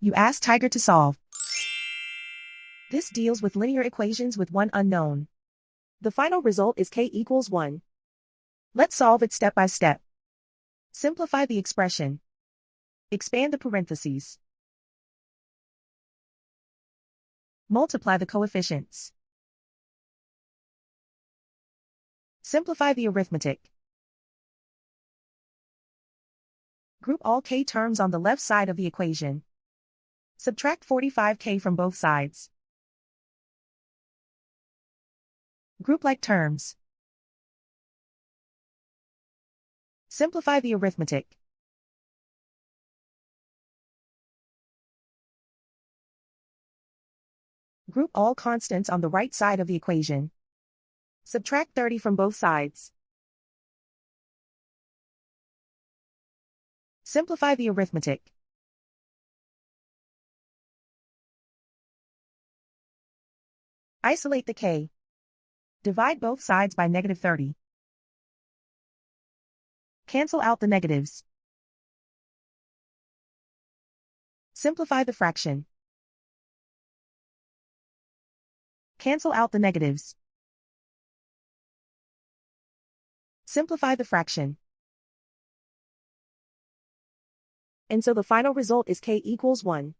You ask Tiger to solve. This deals with linear equations with one unknown. The final result is k equals 1. Let's solve it step by step. Simplify the expression. Expand the parentheses. Multiply the coefficients. Simplify the arithmetic. Group all k terms on the left side of the equation. Subtract 45k from both sides. Group like terms. Simplify the arithmetic. Group all constants on the right side of the equation. Subtract 30 from both sides. Simplify the arithmetic. Isolate the k. Divide both sides by -30. Cancel out the negatives. Simplify the fraction. Cancel out the negatives. Simplify the fraction. And so the final result is k equals 1.